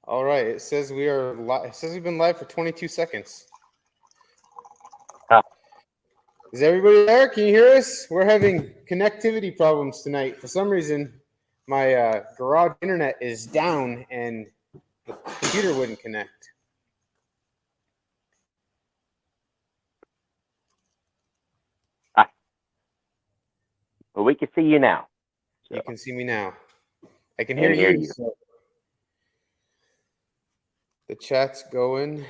All right. It says we are live. It says we've been live for 22 seconds. Huh. Is everybody there? Can you hear us? We're having connectivity problems tonight. For some reason, my garage internet is down and the computer wouldn't connect. Well, we can see you now. So. You can see me now. I can hear you. So the chat's going.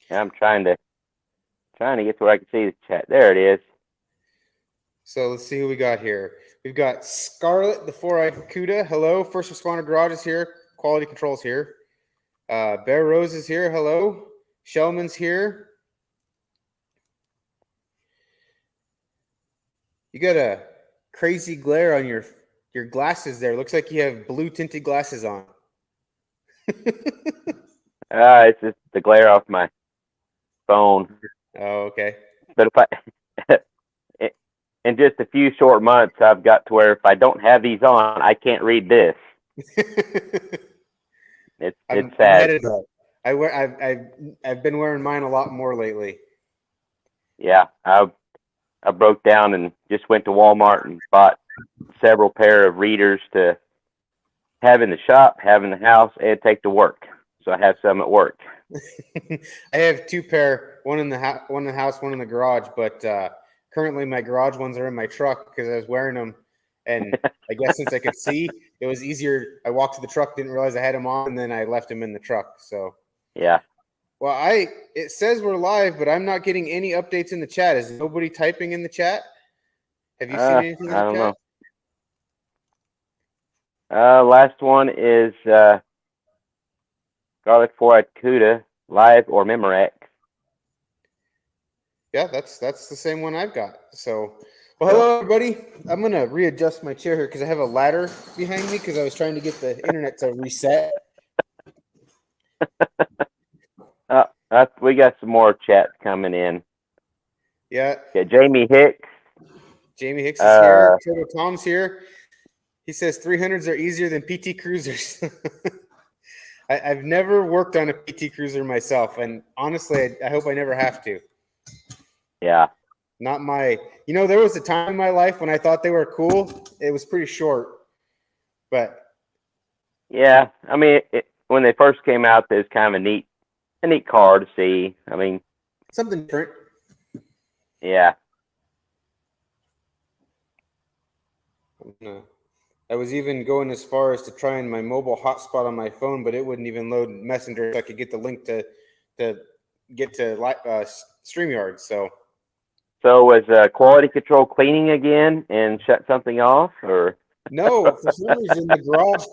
I'm trying to get to where I can see the chat. There it is. So let's see who we got here. We've got Scarlet, the four-eyed Cuda. Hello. First Responder Garage is here. Quality Control's here. Bear Rose is here. Hello. Shellman's here. You got a crazy glare on your glasses there. Looks like you have blue tinted glasses on. It's just the glare off my phone. Oh, okay. But if in just a few short months, I've got to where if I don't have these on, I can't read this. It's sad. I've been wearing mine a lot more lately. Yeah, I broke down and just went to Walmart and bought several pair of readers to have in the shop, have in the house, and take to work. So I have some at work. I have two pair, one in the house, one in the garage. But currently, my garage ones are in my truck because I was wearing them, and I guess since I could see, it was easier. I walked to the truck, didn't realize I had them on, and then I left them in the truck. So yeah. Well, it says we're live, but I'm not getting any updates in the chat. Is nobody typing in the chat? Have you seen anything in the chat? I don't know. Last one is Garlic 4-eyed Cuda, live or Memorex. Yeah, that's the same one I've got. So, well, hello everybody. I'm gonna readjust my chair here because I have a ladder behind me because I was trying to get the internet to reset. We got some more chats coming in. Yeah. Jamie Hicks. Jamie Hicks is here. Turbo Tom's here. He says 300s are easier than PT Cruisers. I've never worked on a PT Cruiser myself, and honestly, I hope I never have to. Yeah. Not my. There was a time in my life when I thought they were cool. It was pretty short, but. Yeah, I mean, when they first came out, it was kind of a neat car to see. I mean, something different. Yeah. I was even going as far as to try my mobile hotspot on my phone, but it wouldn't even load Messenger so I could get the link to get to StreamYard. So was quality control cleaning again and shut something off, or no? For some reason, the garage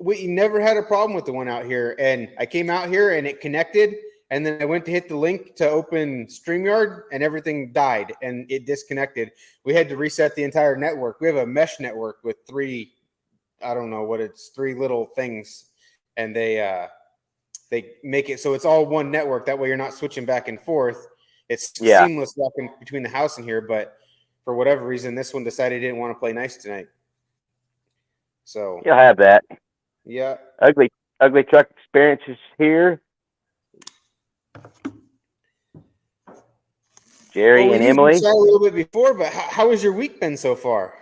we never had a problem with the one out here, and I came out here and it connected. And then I went to hit the link to open StreamYard, and everything died, and it disconnected. We had to reset the entire network. We have a mesh network with three little things, and they make it so it's all one network. That way you're not switching back and forth. It's seamless walking between the house and here, but for whatever reason, this one decided it didn't want to play nice tonight. So you'll have that. Yeah. Ugly truck experience is here. Jerry and Emily. We saw a little bit before, but how has your week been so far?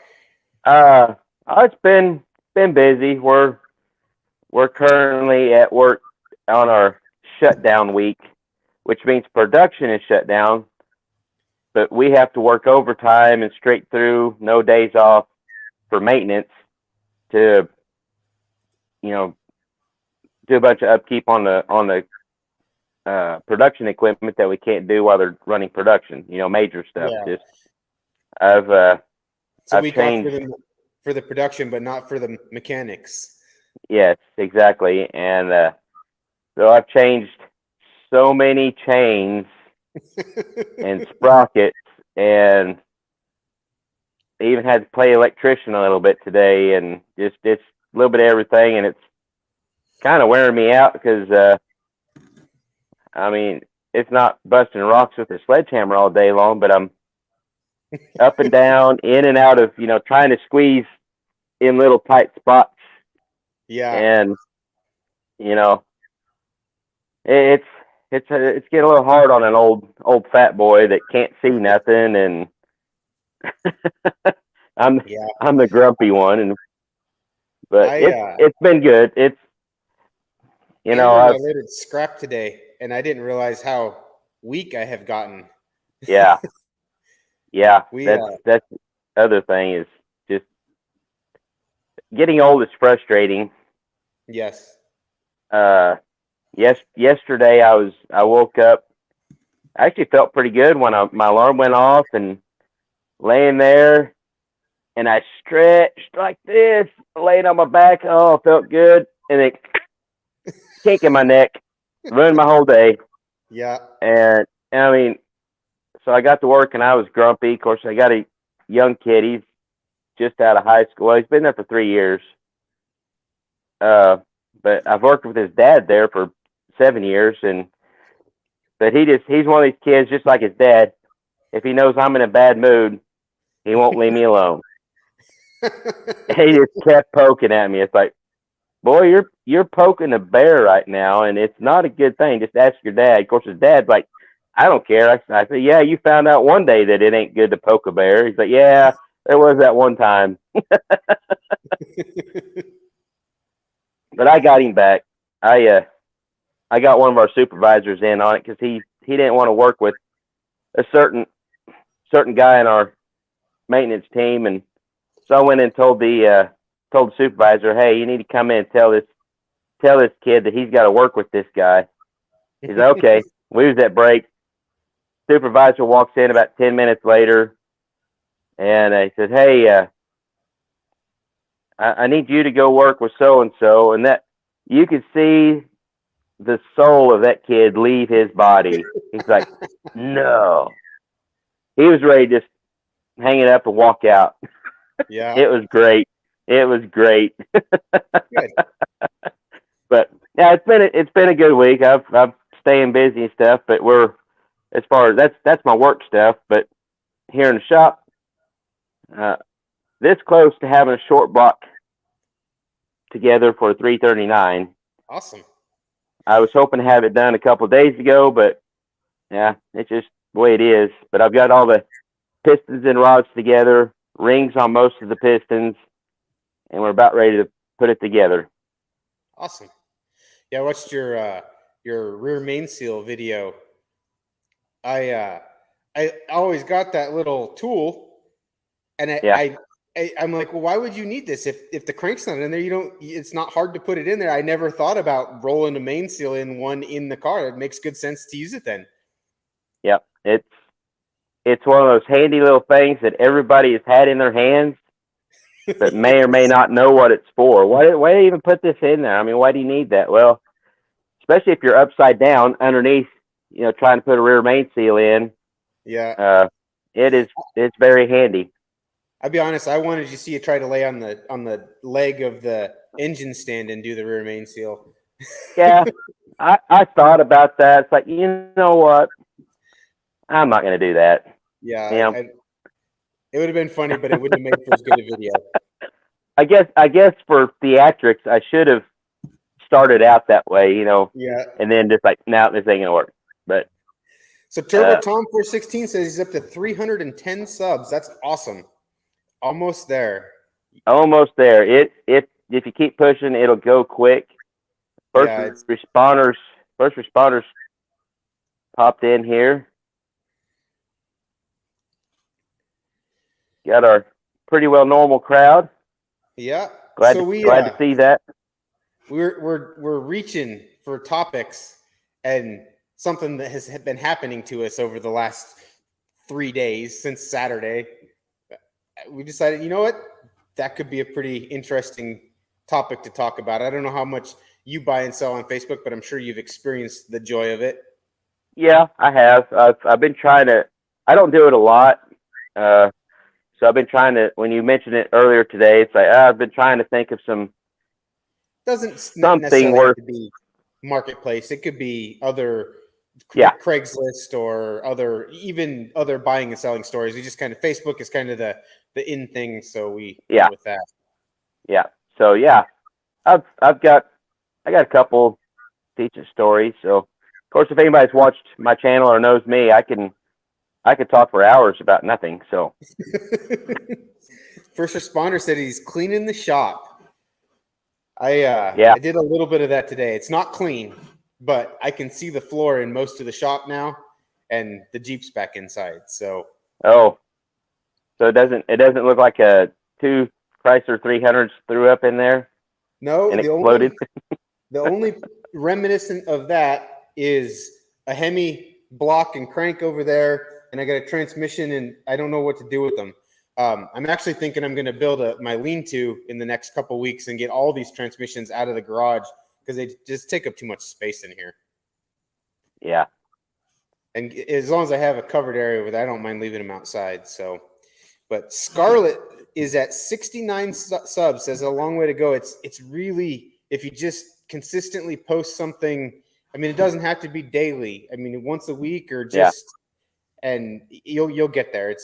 It's been busy. We're currently at work on our shutdown week, which means production is shut down, but we have to work overtime and straight through, no days off for maintenance to, do a bunch of upkeep on the production equipment that we can't do while they're running production, major stuff. Yeah. I've changed for the production, but not for the mechanics. Yes, exactly. And so I've changed so many chains and sprockets, and even had to play electrician a little bit today, and just a little bit of everything, and it's kind of wearing me out because it's not busting rocks with a sledgehammer all day long, but I'm up and down, in and out of, trying to squeeze in little tight spots. Yeah. And you know, it's it's getting a little hard on an old fat boy that can't see nothing, and I'm Yeah. I'm the grumpy one, but I it's been good. It's handled my I've loaded scrap today, and I didn't realize how weak I have gotten. yeah yeah We that's the other thing is just getting old is frustrating. yes. Uh, yesterday I woke up. I actually felt pretty good when my alarm went off and laying there, and I stretched like this, laying on my back. Oh, it felt good, and then kink in my neck, ruined my whole day. Yeah. And I mean, so I got to work and I was grumpy. Of course, I got a young kid. He's just out of high school. Well, he's been there for 3 years. Uh, but I've worked with his dad there for 7 years, but he's one of these kids just like his dad. If he knows I'm in a bad mood, he won't leave me alone. He just kept poking at me. It's like, boy, you're poking a bear right now, and it's not a good thing. Just ask your dad. Of course, his dad's like, I don't care. I said, yeah, you found out one day that it ain't good to poke a bear. He's like, yeah, there was that one time, but I got him back. I got one of our supervisors in on it because he didn't want to work with a certain guy in our maintenance team, and so I went and told the supervisor, hey, you need to come in and tell this kid that he's got to work with this guy. He's like, okay. We was at break. Supervisor walks in about 10 minutes later, and he says, hey, I need you to go work with so and so, and that you could see the soul of that kid leave his body. He's like, no. He was ready to just hang it up and walk out. Yeah. It was great. It was great. Good. But yeah, it's been a good week. I've staying busy and stuff, but we're as far as that's my work stuff. But here in the shop, this close to having a short block together for 339. Awesome. I was hoping to have it done a couple of days ago, but yeah, it's just the way it is. But I've got all the pistons and rods together, rings on most of the pistons, and we're about ready to put it together. Awesome. Yeah, I watched your rear main seal video. I always got that little tool, and Yeah. I'm like, well, why would you need this if the crank's not in there? You don't. It's not hard to put it in there. I never thought about rolling a main seal in one in the car. It makes good sense to use it then. Yep. It's one of those handy little things that everybody has had in their hands, but may or may not know what it's for. Why even put this in there? I mean, why do you need that? Well, especially if you're upside down underneath, trying to put a rear main seal in. Yeah. It's very handy. I'll be honest. I wanted to see you try to lay on the leg of the engine stand and do the rear main seal. Yeah, I thought about that. It's like, you know what? I'm not going to do that. Yeah, it would have been funny, but it wouldn't have made for as good a video. I guess for theatrics, I should have started out that way, Yeah. and then just like, now this ain't gonna work. But So Turbo Tom 416 says he's up to 310 subs. That's awesome. Almost there. almost there. If you keep pushing, it'll go quick. First responders popped in here. Got our pretty well normal crowd. Yeah. Glad to see that. We're reaching for topics and something that has been happening to us over the last 3 days since Saturday. We decided, you know what? That could be a pretty interesting topic to talk about. I don't know how much you buy and sell on Facebook, but I'm sure you've experienced the joy of it. Yeah, I have. I've been trying to. I don't do it a lot. So I've been trying to. When you mentioned it earlier today, it's like I've been trying to think of Doesn't something necessarily have worth. to be marketplace. It could be other Yeah. Craigslist or even other buying and selling stories. We just kind of Facebook is kind of the in thing, so we went with that. Yeah. So yeah, I've got I got a couple decent stories. So, of course, if anybody's watched my channel or knows me, I could talk for hours about nothing. So, First responder said he's cleaning the shop. yeah. I did a little bit of that today. It's not clean, but I can see the floor in most of the shop now, and the Jeep's back inside. So Oh, so it doesn't look like a two Chrysler 300s threw up in there no, and exploded. the only reminiscent of that is a Hemi block and crank over there, and I got a transmission, and I don't know what to do with them. I'm actually thinking I'm going to build my lean-to in the next couple weeks and get all these transmissions out of the garage because they just take up too much space in here. Yeah. And as long as I have a covered area with it, I don't mind leaving them outside. So, but Scarlett is at 69 subs. Says a long way to go. It's really, if you just consistently post something. I mean, it doesn't have to be daily. I mean, once a week or just, and you'll get there.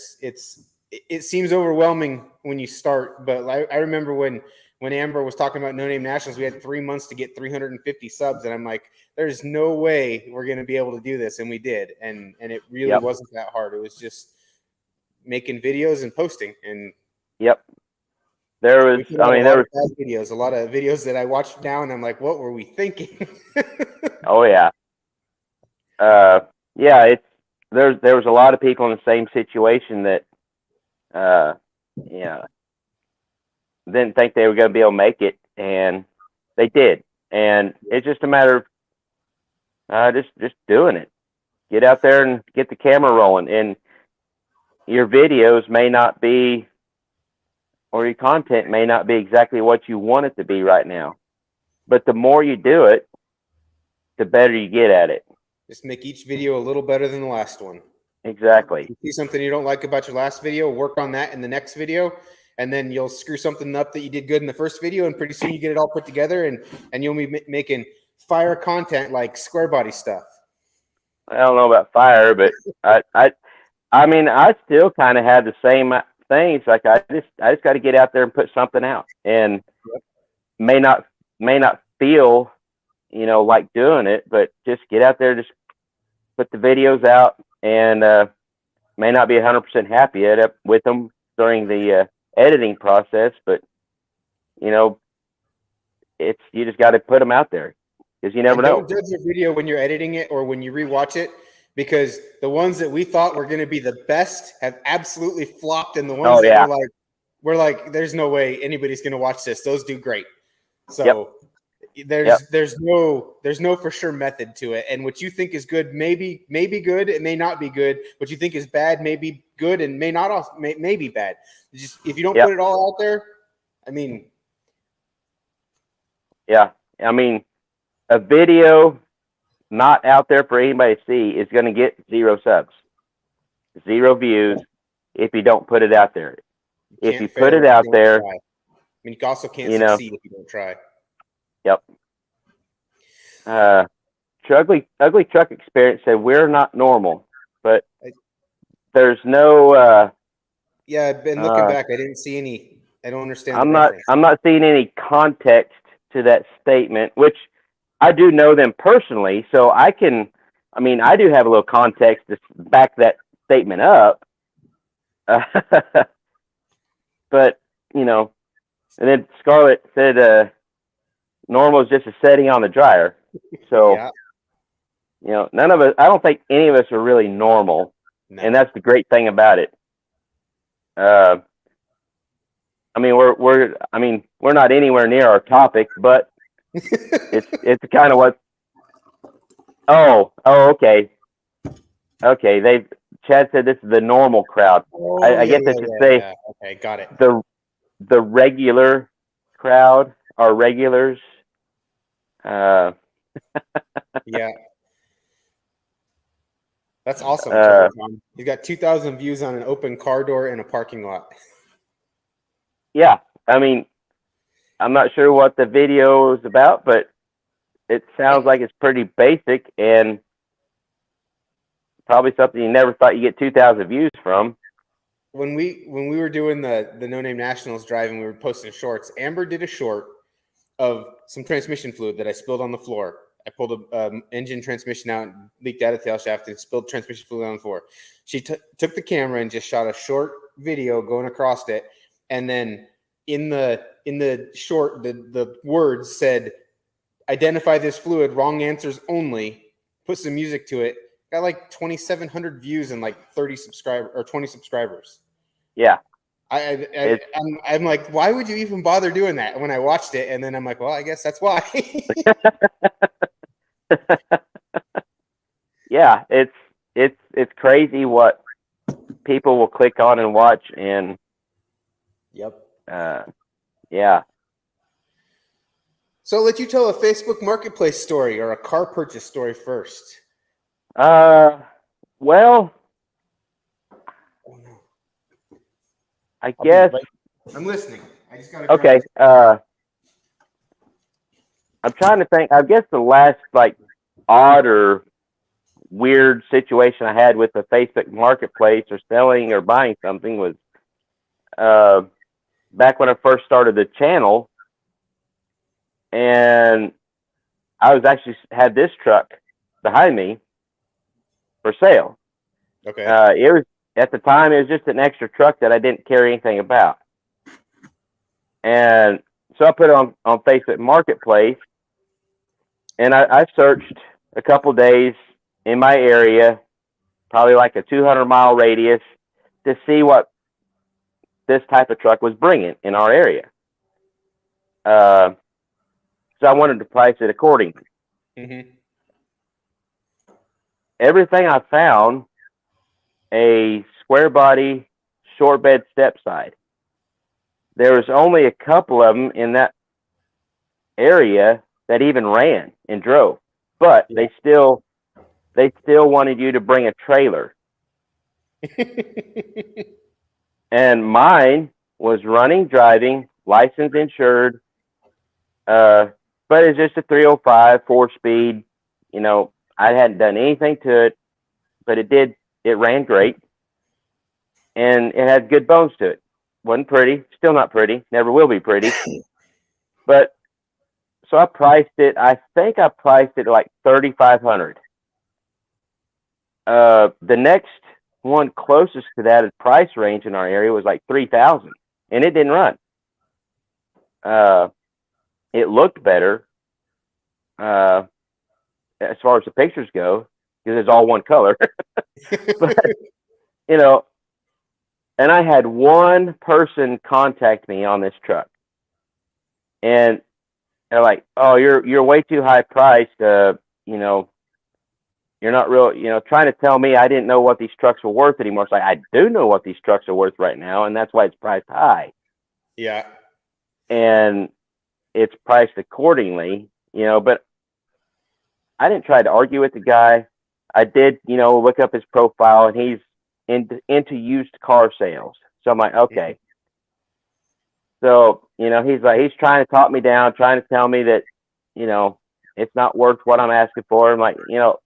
It seems overwhelming when you start, but I remember when Amber was talking about No Name Nationals, we had 3 months to get 350 subs, and I'm like, there's no way we're going to be able to do this, and we did, and it really wasn't that hard. It was just making videos and posting, and there was bad videos, a lot of videos that I watched now, and I'm like, what were we thinking? Oh yeah. Yeah, there was a lot of people in the same situation that yeah, didn't think they were going to be able to make it, and they did. And it's just a matter of just doing it. Get out there and get the camera rolling. And your videos may not be, or your content may not be exactly what you want it to be right now. But the more you do it, the better you get at it. Just make each video a little better than the last one. Exactly. You see something you don't like about your last video, work on that in the next video, and then you'll screw something up that you did good in the first video, and pretty soon you get it all put together, and you'll be making fire content like square body stuff. I don't know about fire, but I mean, I still kind of had the same things. Like I just got to get out there and put something out, and may not feel, like doing it, but just get out there, just put the videos out, and may not be 100% happy with them during the editing process, but you just got to put them out there because you never know. Don't judge your video when you're editing it or when you rewatch it, because the ones that we thought were going to be the best have absolutely flopped, and the ones that we're like, there's no way anybody's going to watch this. Those do great. So there's no for sure method to it, and what you think is good may be good, it may not be good. What you think is bad may be good and may not may be bad. Just if you don't put it all out there, I mean, a video not out there for anybody to see is going to get 0 subs, 0 views if you don't put it out there. If you put it out there, I mean, you also can't succeed if you don't try. Yep. Ugly Truck Experience said we're not normal, but there's no. I've been looking back. I didn't see any. I don't understand. I'm not seeing any context to that statement, which I do know them personally, so I can. I mean, I do have a little context to back that statement up. But and then Scarlett said, "Normal is just a setting on the dryer." So, none of us. I don't think any of us are really normal, and that's the great thing about it. I mean, we're not anywhere near our topic, but it's kind of what. Oh, okay. Chad said this is the normal crowd. I guess I should say. Okay, got it. The regular crowd are regulars. Yeah, that's awesome. You got 2,000 views on an open car door in a parking lot. Yeah, I mean, I'm not sure what the video is about, but it sounds like it's pretty basic and probably something you never thought you'd get 2,000 views from. When we were doing the No Name Nationals drive and we were posting shorts, Amber did a short of some transmission fluid that I spilled on the floor. I pulled a engine transmission out, leaked out a tail shaft, and spilled transmission fluid on the floor. She took the camera and just shot a short video going across it, and then in the short, the words said, "Identify this fluid. Wrong answers only." Put some music to it. Got like 2,700 views and like 20 subscribers. Yeah. I'm like, why would you even bother doing that? When I watched it, and then I'm like, well, I guess that's why. Yeah, it's crazy what people will click on and watch, and Yep. Yeah. So I'll let you tell a Facebook Marketplace story or a car purchase story first. Well, Oh, no. I guess. I'm listening. I just gotta. Okay. I'm trying to think. I guess the last like odd or weird situation I had with the Facebook Marketplace or selling or buying something was back when I first started the channel, and I was actually had this truck behind me for sale. Okay. It was at the time it was just an extra truck that I didn't care anything about, and so I put it on Facebook Marketplace, and I searched a couple days in my area, probably like a 200-mile radius, to see what this type of truck was bringing in our area. So I wanted to price it accordingly. Mm-hmm. Everything I found, a square body, short bed step side. There was only a couple of them in that area that even ran and drove, but they still wanted you to bring a trailer. And mine was running, driving, licensed, insured, but it's just a 305 4-speed. You know, I hadn't done anything to it, but it ran great, and it had good bones to it. Wasn't pretty, still not pretty, never will be pretty. But so I priced it. I think I priced it like $3,500. The next one closest to that price range in our area was like $3,000, and it didn't run. It looked better as far as the pictures go, because it's all one color. But you know, and I had one person contact me on this truck, and they're like, "Oh, you're way too high priced. You know, you're not real. You know, trying to tell me I didn't know what these trucks were worth anymore." It's like, I do know what these trucks are worth right now, and that's why it's priced high. Yeah. And it's priced accordingly, you know. But I didn't try to argue with the guy. I did, you know, look up his profile, and he's into used car sales. So I'm like, okay. So, you know, he's trying to talk me down, trying to tell me that, you know, it's not worth what I'm asking for. I'm like, you know,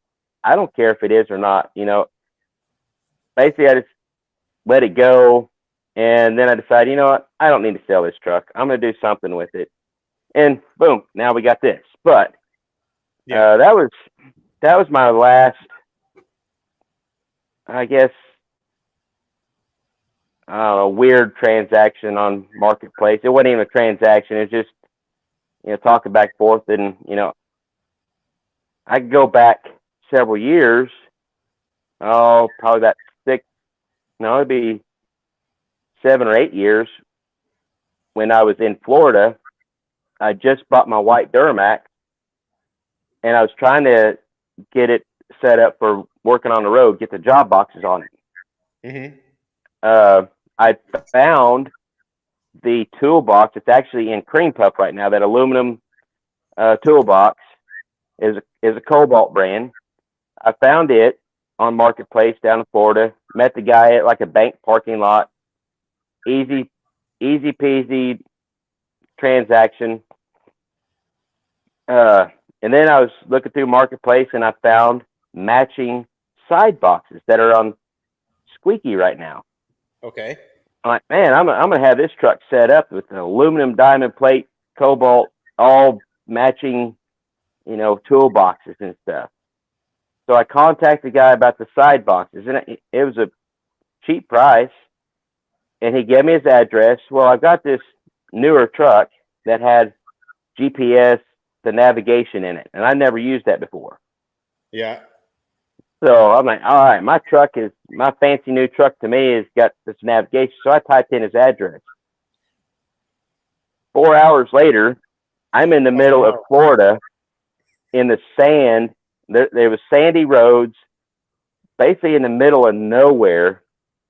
I don't care if it is or not, you know. Basically, I just let it go. And then I decided, you know what, I don't need to sell this truck. I'm going to do something with it. And boom, now we got this. But that was my last, I guess, weird transaction on Marketplace. It wasn't even a transaction. It's just, you know, talking back and forth. And, you know, I could go back several years. Oh, probably about it'd be 7 or 8 years. When I was in Florida, I just bought my white Duramax, and I was trying to get it set up for working on the road, get the job boxes on it. Mm-hmm. I found the toolbox. It's actually in cream puff right now. That aluminum toolbox is a Cobalt brand. I found it on Marketplace down in Florida. Met the guy at like a bank parking lot. Easy peasy transaction. And then I was looking through Marketplace, and I found matching side boxes that are on Squeaky right now. Okay. I'm like, man, I'm gonna have this truck set up with an aluminum diamond plate Cobalt all matching, toolboxes and stuff. So I contacted the guy about the side boxes, and it was a cheap price. And he gave me his address. Well, I've got this newer truck that had GPS, the navigation in it, and I never used that before. Yeah. So I'm like, all right, my fancy new truck to me has got this navigation. So I typed in his address. 4 hours later, I'm in the middle of Florida in the sand. There was sandy roads, basically in the middle of nowhere,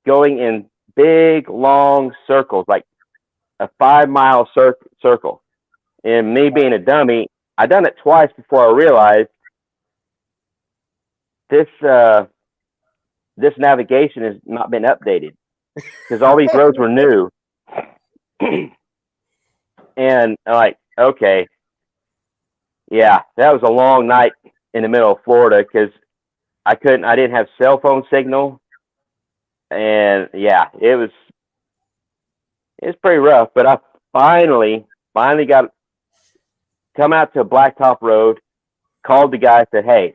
going in big, long circles, like a 5-mile circle. And me being a dummy, I done it twice before I realized this navigation has not been updated because all these roads were new. And I'm like, okay, yeah, that was a long night in the middle of Florida because I didn't have cell phone signal, and yeah, it was pretty rough. But I finally got come out to a blacktop road, called the guy, said, hey,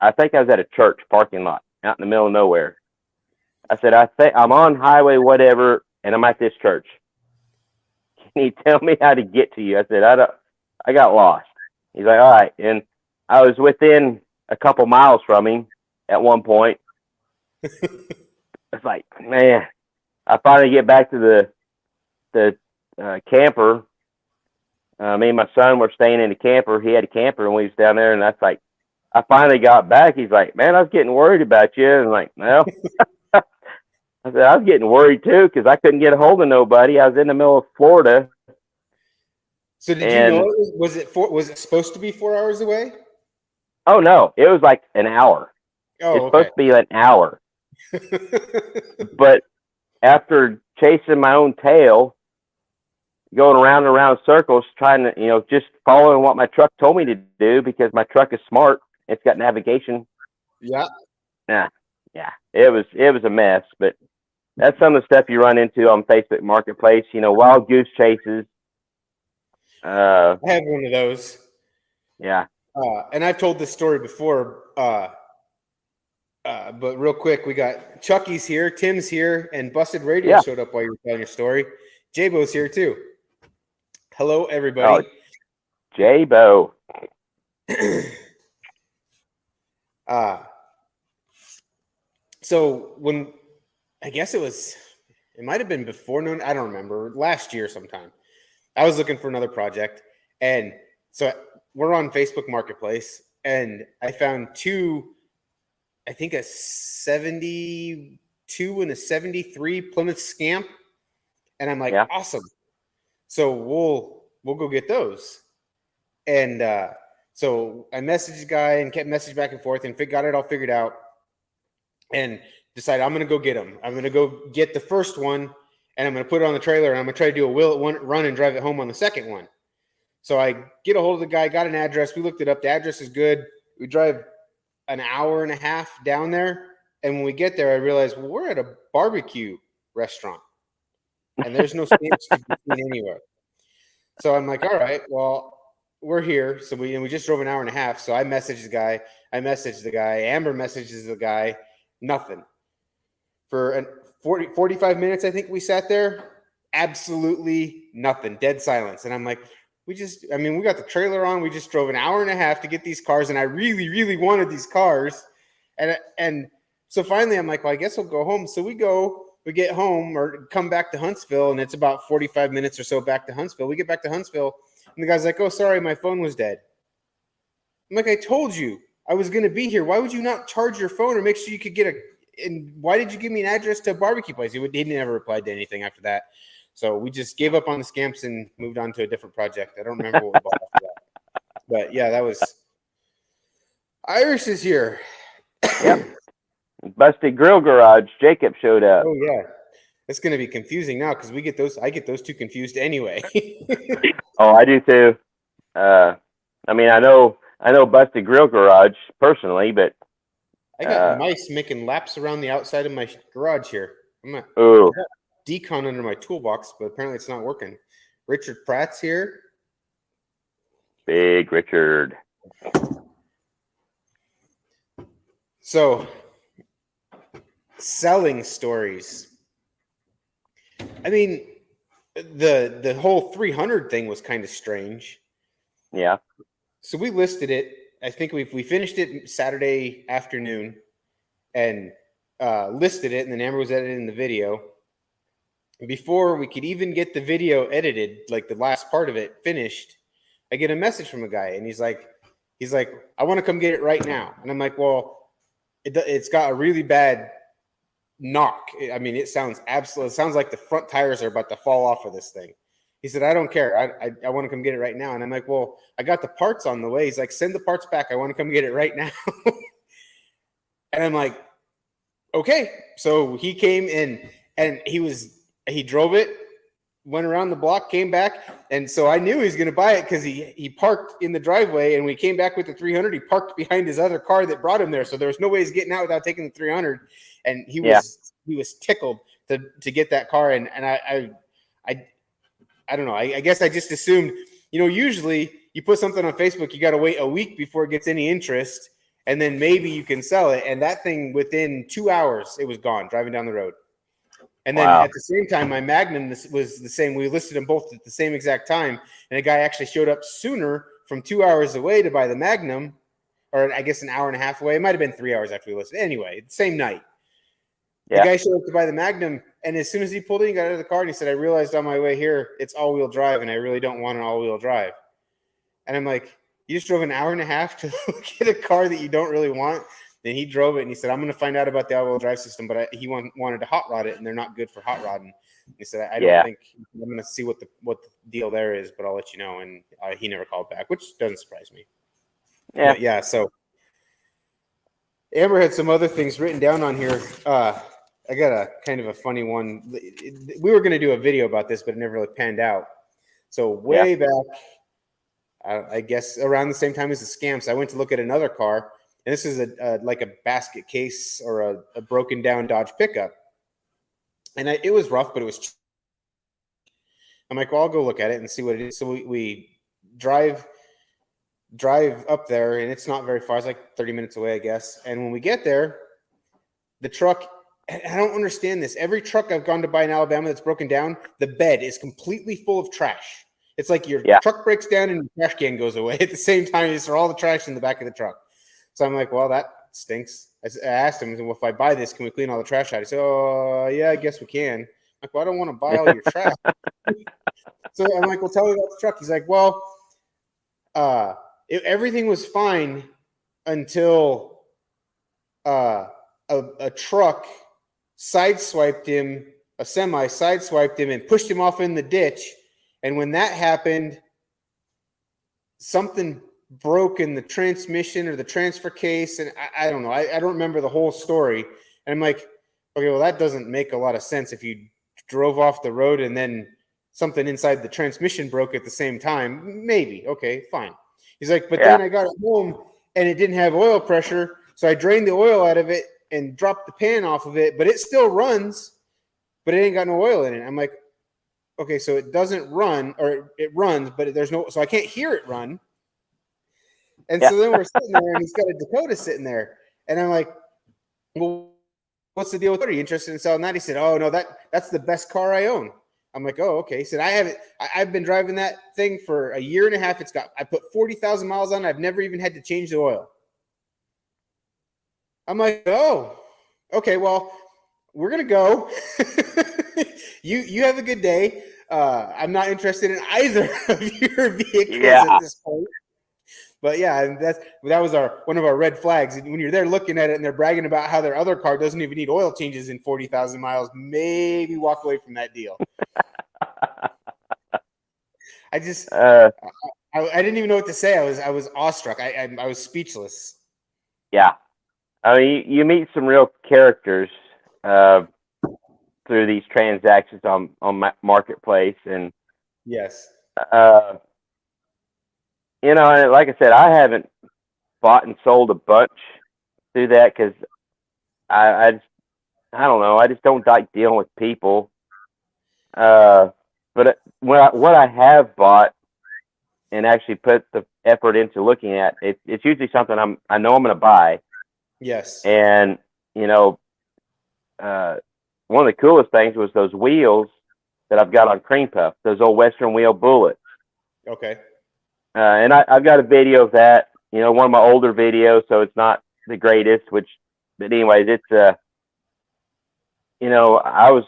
I think I was at a church parking lot out in the middle of nowhere. I said, I think I'm on highway whatever, and I'm at this church. Can you tell me how to get to you? I said, I got lost. He's like, all right. And I was within a couple miles from him at one point. It's like, man, I finally get back to the camper. Me and my son were staying in the camper. He had a camper, and we was down there. And that's like, I finally got back. He's like, man, I was getting worried about you. And I'm like, well, I said, I was getting worried too because I couldn't get a hold of nobody. I was in the middle of Florida. So did you know was it supposed to be 4 hours away? Oh no, it was like an hour. Oh, it's supposed to be an hour. But after chasing my own tail, going around and around circles, trying to, just following what my truck told me to do because my truck is smart. It's got navigation. Yeah. Yeah. It was a mess, but that's some of the stuff you run into on Facebook Marketplace. Wild goose chases. I had one of those. Yeah. And I've told this story before. But real quick, we got Chucky's here, Tim's here, and Busted Radio showed up while you were telling your story. J-Bo's here too. Hello, everybody. Oh, J-Bo. So when I guess it might have been before noon. I don't remember. Last year sometime, I was looking for another project, and so we're on Facebook Marketplace, and I found two. I think a 72 and a 73 Plymouth Scamp, and I'm like, awesome. So we'll go get those, and so I messaged the guy and kept messaging back and forth, and got it all figured out. And decided I'm going to go get them. I'm going to go get the first one, and I'm going to put it on the trailer, and I'm going to try to do a run and drive it home on the second one. So I get a hold of the guy, got an address. We looked it up. The address is good. We drive an hour and a half down there, and when we get there, I realized, well, we're at a barbecue restaurant, and there's no stamps to be seen anywhere. So I'm like, all right, well, we're here. So we just drove an hour and a half. So I messaged the guy. Amber messages the guy. Nothing. For 45 minutes, I think we sat there. Absolutely nothing. Dead silence. And I'm like, we got the trailer on. We just drove an hour and a half to get these cars, and I really, really wanted these cars. And so finally, I'm like, well, I guess we'll go home. So we get home or come back to Huntsville, and it's about 45 minutes or so back to Huntsville. We get back to Huntsville, and the guy's like, oh, sorry, my phone was dead. I'm like, I told you I was going to be here. Why would you not charge your phone or make sure you could get and why did you give me an address to a barbecue place? He never replied to anything after that. So we just gave up on the scamps and moved on to a different project. I don't remember what we bought after that. But yeah, that was Irish is here. Yep. Busted Grill Garage. Jacob showed up. Oh yeah. It's going to be confusing now because I get those two confused anyway. Oh, I do too. I know Busted Grill Garage personally, but I got mice making laps around the outside of my garage here. I got decon under my toolbox, but apparently it's not working. Richard Pratt's here. Big Richard. So, selling stories. I mean, the whole 300 thing was kind of strange. Yeah. So we listed it. I think we finished it Saturday afternoon and listed it, and then Amber was editing the video. Before we could even get the video edited, like the last part of it finished, I get a message from a guy, and he's like, I want to come get it right now. And I'm like, well, it's got a really bad knock. I mean, it sounds like the front tires are about to fall off of this thing. He said, I don't care. I want to come get it right now. And I'm like, well, I got the parts on the way. He's like, send the parts back. I want to come get it right now. And I'm like, okay. So he came in and he drove it, went around the block, came back. And so I knew he was going to buy it because he parked in the driveway. And when he came back with the 300, he parked behind his other car that brought him there. So there was no way he's getting out without taking the 300. And he was tickled to get that car. And I don't know. I guess I just assumed, usually you put something on Facebook, you got to wait a week before it gets any interest, and then maybe you can sell it. And that thing, within 2 hours, it was gone driving down the road. And then at the same time, my Magnum was the same. We listed them both at the same exact time. And a guy actually showed up sooner from 2 hours away to buy the Magnum, or I guess an hour and a half away. It might have been 3 hours after we listed. Anyway, same night. The guy showed up to buy the Magnum, and as soon as he pulled in, he got out of the car, and he said, I realized on my way here, it's all-wheel drive, and I really don't want an all-wheel drive. And I'm like, you just drove an hour and a half to get a car that you don't really want? Then he drove it, and he said, I'm going to find out about the all-wheel drive system, but he wanted to hot rod it, and they're not good for hot rodding. He said, I don't think – I'm going to see what the deal there is, but I'll let you know. And he never called back, which doesn't surprise me. Yeah. But yeah, so Amber had some other things written down on here. I got a kind of a funny one. We were going to do a video about this, but it never really panned out. So way back, I guess around the same time as the scamps, I went to look at another car, and this is like a basket case or a broken down Dodge pickup. And it was rough, but it was cheap. I'm like, well, I'll go look at it and see what it is. So we drive up there, and it's not very far. It's like 30 minutes away, I guess. And when we get there, the truck, I don't understand this. Every truck I've gone to buy in Alabama that's broken down, the bed is completely full of trash. It's like your truck breaks down and your trash can goes away at the same time. You throw all the trash in the back of the truck. So I'm like, well, that stinks. I asked him, well, if I buy this, can we clean all the trash out? He said, oh, yeah, I guess we can. I'm like, well, I don't want to buy all your trash. So I'm like, well, tell me about the truck. He's like, well, everything was fine until a truck sideswiped him, a semi sideswiped him and pushed him off in the ditch. And when that happened, something broke in the transmission or the transfer case. And I don't know. I don't remember the whole story. And I'm like, okay, well, that doesn't make a lot of sense. If you drove off the road and then something inside the transmission broke at the same time, maybe. Okay, fine. He's like, but then I got it home and it didn't have oil pressure. So I drained the oil out of it and dropped the pan off of it, but it still runs, but it ain't got no oil in it. I'm like, okay, so it doesn't run, or it runs, but there's no, so I can't hear it run. And so then we're sitting there and he's got a Dakota sitting there. And I'm like, well, what's the deal with it? Are you interested in selling that? He said, oh no, that's the best car I own. I'm like, oh, okay. He said, I've been driving that thing for a year and a half. I put 40,000 miles on it. I've never even had to change the oil. I'm like, oh, okay, well, we're going to go. You have a good day. I'm not interested in either of your vehicles at this point. But yeah, that was one of our red flags. When you're there looking at it and they're bragging about how their other car doesn't even need oil changes in 40,000 miles, maybe walk away from that deal. I just I didn't even know what to say. I was awestruck. I was speechless. Yeah. I mean, you meet some real characters through these transactions on Marketplace, and yes, like I said, I haven't bought and sold a bunch through that because I don't know, I just don't like dealing with people. But what I have bought and actually put the effort into looking at it. It's usually something I know I'm going to buy. Yes. And you know, uh, one of the coolest things was those wheels that I've got on Cream Puff, those old Western wheel bullets. Okay. And I've got a video of that. You know, one of my older videos, so it's not the greatest. But anyways, it's you know, I was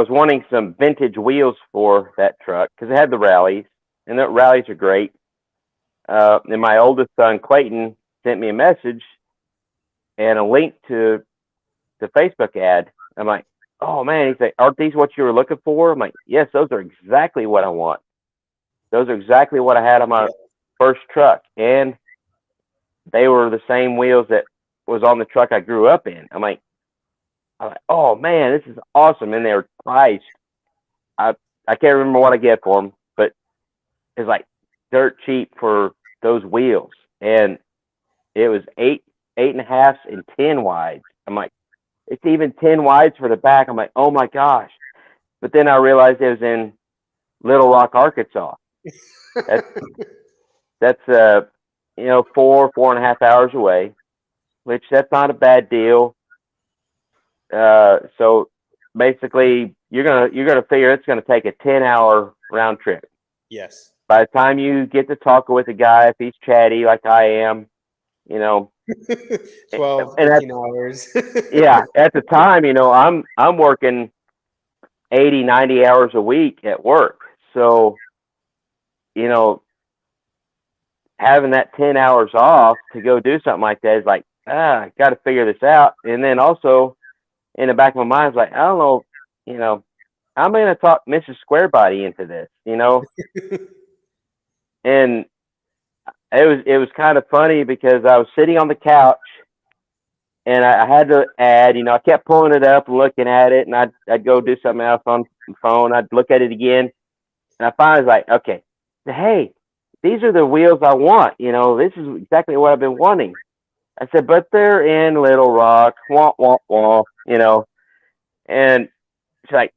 wanting some vintage wheels for that truck because it had the rallies, and the rallies are great. And my oldest son Clayton sent me a message and a link to the Facebook ad. I'm like, oh man, he's like, aren't these what you were looking for? I'm like, yes, those are exactly what I want. Those are exactly what I had on my first truck, and they were the same wheels that was on the truck I grew up in. I'm like, oh man, this is awesome, and they were priced. I can't remember what I get for them, but it's like dirt cheap for those wheels, and it was eight and a half, and 10 wides. I'm like, it's even 10 wides for the back. I'm like, oh my gosh. But then I realized it was in Little Rock, Arkansas. That's you know, 4.5 hours away, which that's not a bad deal. So basically you're gonna figure it's gonna take a 10-hour round trip. Yes. By the time you get to talking with a guy, if he's chatty like I am, you know, 12, and 13 hours. yeah, at the time, you know, I'm working 80, 90 hours a week at work. So, you know, having that 10 hours off to go do something like that is like, I got to figure this out. And then also in the back of my mind, it's like, I don't know, you know, I'm going to talk Mrs. Squarebody into this, you know, and it was kind of funny because I was sitting on the couch and I had the ad, you know, I kept pulling it up and looking at it, and I'd go do something else on the phone. I'd look at it again, and I finally was like, okay, hey, these are the wheels I want. You know, this is exactly what I've been wanting. I said, but they're in Little Rock, wah wah wah, you know. And she's like,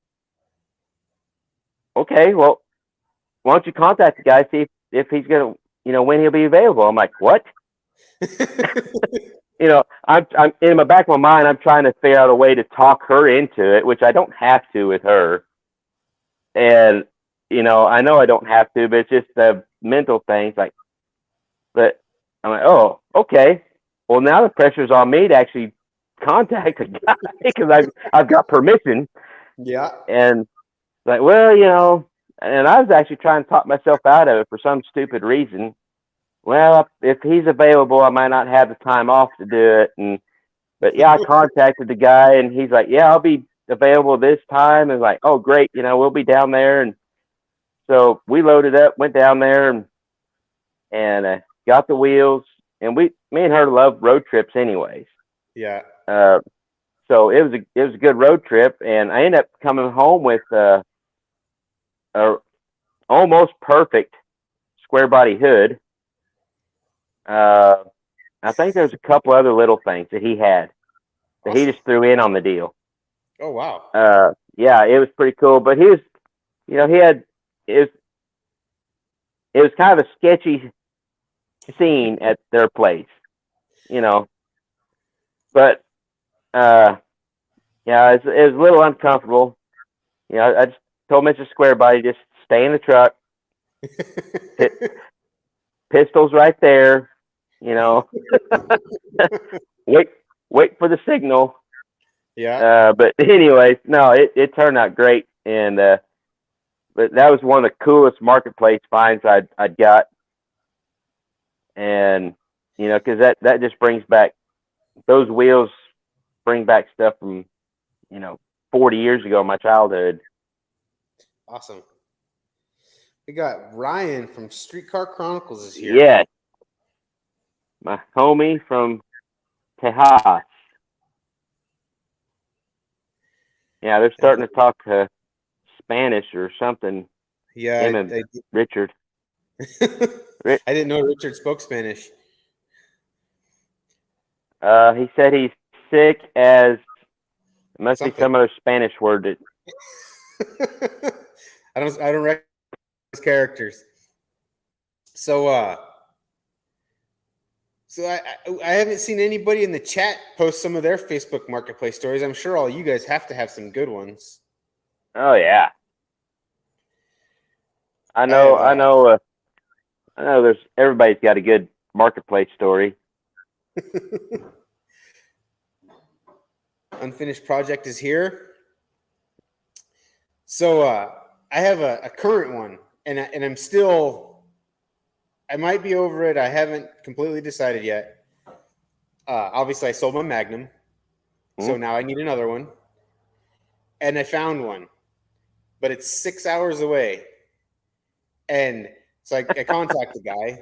okay, well, why don't you contact the guy, see if he's gonna, you know, when he'll be available. I'm like, what? You know, I'm in the back of my mind, I'm trying to figure out a way to talk her into it, which I don't have to with her. And, you know I don't have to, but it's just the mental things like, but I'm like, oh, okay. Well, now the pressure's on me to actually contact the guy because I've got permission. Yeah. And like, well, you know, and I was actually trying to talk myself out of it for some stupid reason. Well, if he's available, I might not have the time off to do it. But yeah, I contacted the guy, and he's like, yeah, I'll be available this time. And like, oh, great, you know, we'll be down there. And so we loaded up, went down there, and got the wheels. And me and her love road trips, anyways. Yeah. So it was a good road trip, and I ended up coming home with a almost perfect square body hood. I think there's a couple other little things that he had that he just threw in on the deal. Oh wow. Yeah, it was pretty cool. But he was, you know, he had it was kind of a sketchy scene at their place, you know. But yeah, it was a little uncomfortable. You know, I just told Mr. Squarebody just stay in the truck, pistols right there, you know. wait for the signal. Yeah. But anyways, no, it turned out great, and but that was one of the coolest marketplace finds I'd got, and you know, because that just brings back those wheels, bring back stuff from, you know, 40 years ago, my childhood. Awesome. We got Ryan from Streetcar Chronicles is here. Yeah, my homie from Tejas. Yeah, they're starting to talk Spanish or something. Yeah. Him and Richard. I didn't know Richard spoke Spanish. He said he's sick as it must be Something. some other Spanish word that I don't recognize characters. So I haven't seen anybody in the chat post some of their Facebook Marketplace stories. I'm sure all you guys have to have some good ones. Oh yeah. I I know. There's everybody's got a good marketplace story. Unfinished project is here. So I have a current one, and I'm still. I might be over it. I haven't completely decided yet. Obviously, I sold my Magnum, so now I need another one. And I found one, but it's 6 hours away. And so I contact the guy,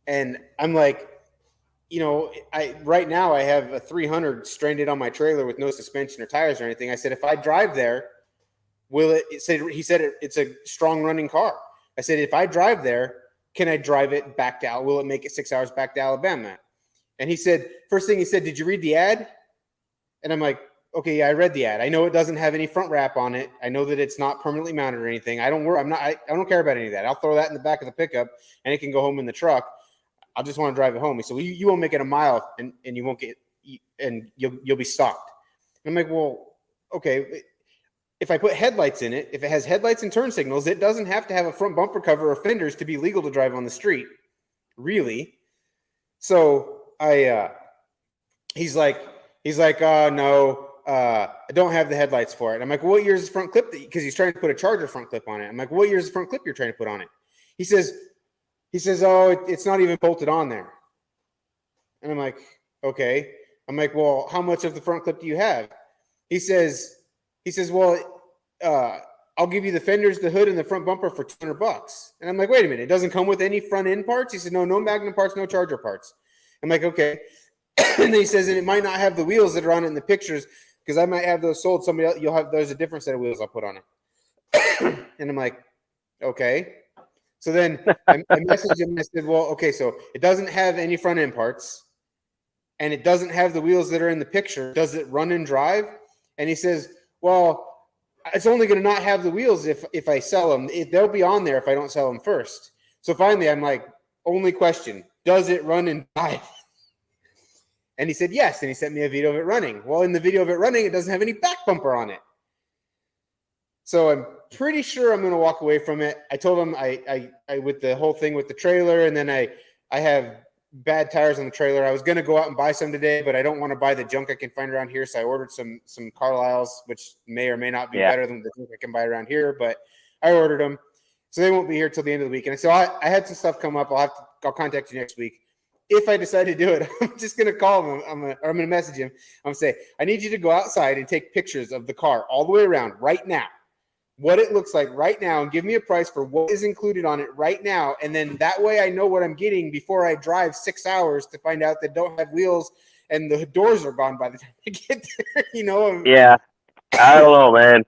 and I'm like, right now I have a 300 stranded on my trailer with no suspension or tires or anything. I said, if I drive there, will it? He said it's a strong running car. I said, if I drive there, can I drive it back to Will it make it 6 hours back to Alabama? And he said, first thing he said, did you read the ad? And I'm like, okay, yeah, I read the ad. I know it doesn't have any front wrap on it. I know that it's not permanently mounted or anything. I don't care about any of that. I'll throw that in the back of the pickup and it can go home in the truck. I just want to drive it home. He said, well, you won't make it a mile and you won't get, and you'll be stopped. And I'm like, well, okay. If I put headlights in it, if it has headlights and turn signals, it doesn't have to have a front bumper cover or fenders to be legal to drive on the street, really. So he's like, oh no, I don't have the headlights for it. I'm like, well, what year's the front clip? Because he's trying to put a Charger front clip on it. I'm like, what year's the front clip you're trying to put on it? He says, oh, it's not even bolted on there. And I'm like, okay. I'm like, well, how much of the front clip do you have? He says, well, I'll give you the fenders, the hood, and the front bumper for $200. And I'm like, wait a minute, it doesn't come with any front end parts? He said, no Magnum parts, no Charger parts. I'm like, okay. And then he says, and it might not have the wheels that are on it in the pictures because I might have those sold. Somebody else, there's a different set of wheels I'll put on it. And I'm like, okay. So then I messaged him and I said, well, okay, so it doesn't have any front end parts and it doesn't have the wheels that are in the picture. Does it run and drive? And he says, well, it's only going to not have the wheels if I sell them. They'll be on there if I don't sell them first. So finally, I'm like, only question, does it run and drive? And he said, yes. And he sent me a video of it running. Well, in the video of it running, it doesn't have any back bumper on it. So I'm pretty sure I'm going to walk away from it. I told him I with the whole thing with the trailer, and then I have bad tires on the trailer. I was going to go out and buy some today, but I don't want to buy the junk I can find around here. So I ordered some Carlisles, which may or may not be better than the junk I can buy around here, but I ordered them. So they won't be here till the end of the week. And so I had some stuff come up. I'll contact you next week. If I decide to do it, I'm just going to call him. I'm going to message him. I'm going to say, I need you to go outside and take pictures of the car all the way around right now, what it looks like right now, and give me a price for what is included on it right now. And then that way I know what I'm getting before I drive 6 hours to find out that don't have wheels and the doors are gone by the time I get there, Yeah. I don't know, man.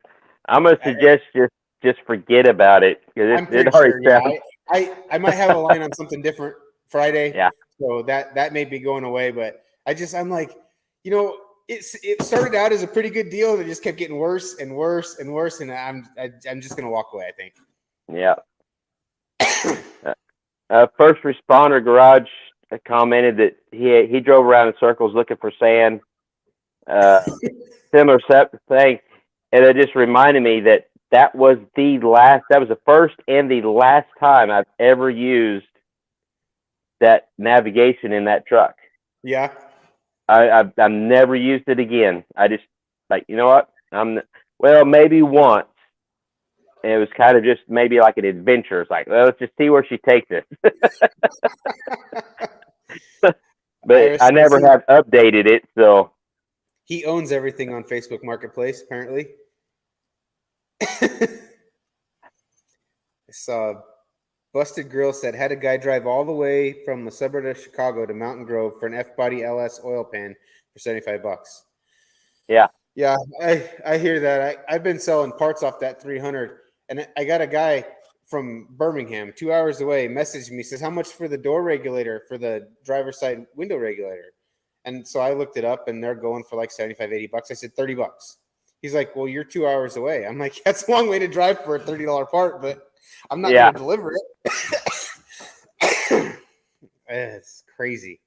I'm going to suggest just forget about it. I'm pretty sure, I might have a line on something different Friday. Yeah. So that may be going away, but I'm like, it started out as a pretty good deal. It just kept getting worse and worse and worse. And I'm just going to walk away, I think. Yeah. First responder garage commented that he drove around in circles looking for sand. Similar thing. And it just reminded me that was the first and the last time I've ever used that navigation in that truck. Yeah. I've never used it again. I just you know what? Maybe once. And it was kind of just maybe like an adventure. It's like, well, let's just see where she takes us. But I never have updated it, so. He owns everything on Facebook Marketplace, apparently. I saw Busted Grill said, had a guy drive all the way from the suburb of Chicago to Mountain Grove for an F-Body LS oil pan for $75. Yeah. Yeah, I hear that. I've been selling parts off that 300, and I got a guy from Birmingham, 2 hours away, messaged me, says, how much for the door regulator, for the driver's side window regulator? And so I looked it up, and they're going for like $75, $80. I said, $30. He's like, well, you're 2 hours away. I'm like, that's a long way to drive for a $30 part, but I'm not going to deliver it. It's crazy.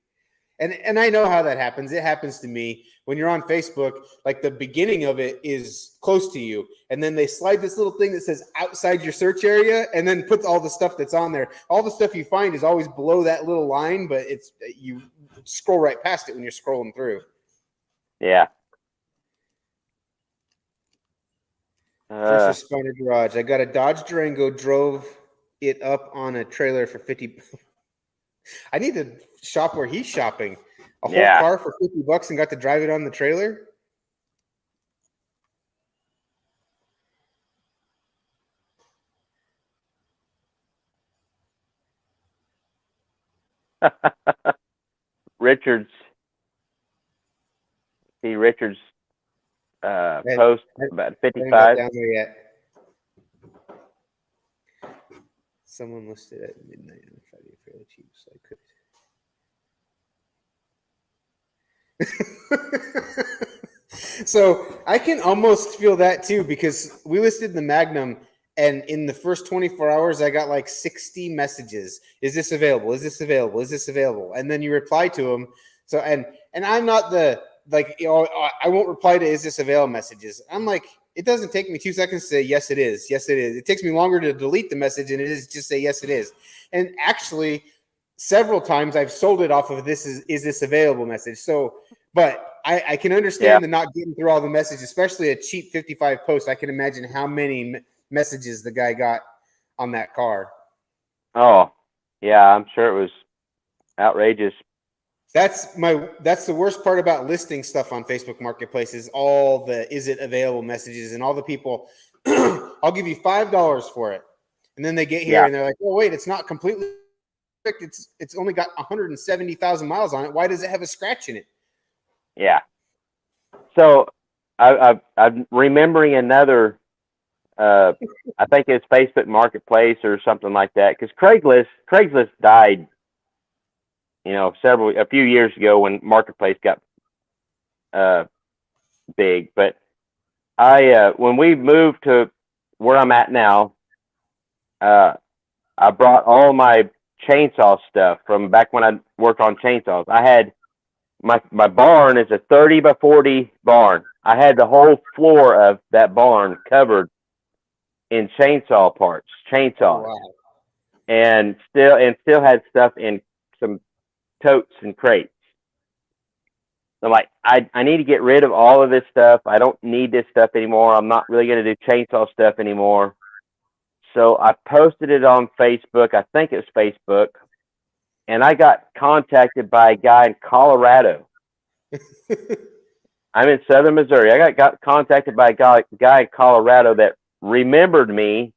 And I know how that happens. It happens to me when you're on Facebook. Like the beginning of it is close to you, and then they slide this little thing that says outside your search area, and then puts all the stuff that's on there. All the stuff you find is always below that little line, but you scroll right past it when you're scrolling through. Yeah. First responder garage. I got a Dodge Durango. Drove it up on a trailer for 50. I need to shop where he's shopping. A whole car for $50 and got to drive it on the trailer. Richard's post about 55. Down there yet. Someone listed at midnight on Friday fairly cheap, so I could. So I can almost feel that too, because we listed the Magnum, and in the first 24 hours, I got like 60 messages. Is this available? Is this available? Is this available? And then you reply to them. So, and I'm not the, like, you know, I won't reply to is this available messages. I'm like, it doesn't take me 2 seconds to say, yes, it is. Yes, it is. It takes me longer to delete the message than it is just say, yes, it is. And actually, several times I've sold it off of is this available message. So, but I can understand the not getting through all the messages, especially a cheap 55 post. I can imagine how many messages the guy got on that car. Oh, yeah, I'm sure it was outrageous. That's the worst part about listing stuff on Facebook Marketplace is all the is it available messages and all the people. I'll give you $5 for it, and then they get here and they're like, oh wait, it's not completely perfect. It's only got 170,000 miles on it. Why does it have a scratch in it? Yeah. So I'm remembering another. I think it's Facebook Marketplace or something like that, because Craigslist died. You know, a few years ago when Marketplace got big. But when we moved to where I'm at now, I brought all my chainsaw stuff from back when I worked on chainsaws. I had my barn is a 30 by 40 barn. I had the whole floor of that barn covered in chainsaw parts, chainsaws, and still had stuff in some totes and crates. I'm like, I need to get rid of all of this stuff. I don't need this stuff anymore. I'm not really going to do chainsaw stuff anymore. So I posted it on Facebook. I think it was Facebook. And I got contacted by a guy in Colorado. I'm in southern Missouri. I got contacted by a guy in Colorado that remembered me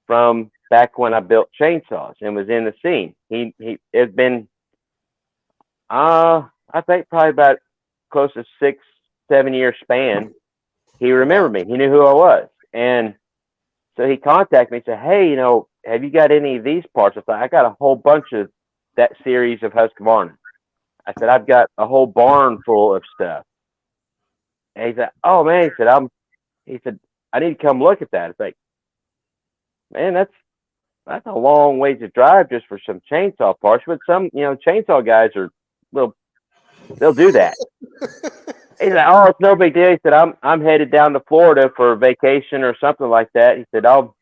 from back when I built chainsaws and was in the scene. It's been, I think probably about close to 6-7 year span. He remembered me. He knew who I was. And so he contacted me and said, hey, you know, have you got any of these parts? I thought, I got a whole bunch of that series of Husqvarna. I said, I've got a whole barn full of stuff. And he said, oh man, he said, I need to come look at that. It's like, man, that's a long ways to drive just for some chainsaw parts. But some, you know, chainsaw guys they'll do that. He said, oh, it's no big deal. He said, I'm headed down to Florida for a vacation or something like that. He said, I'll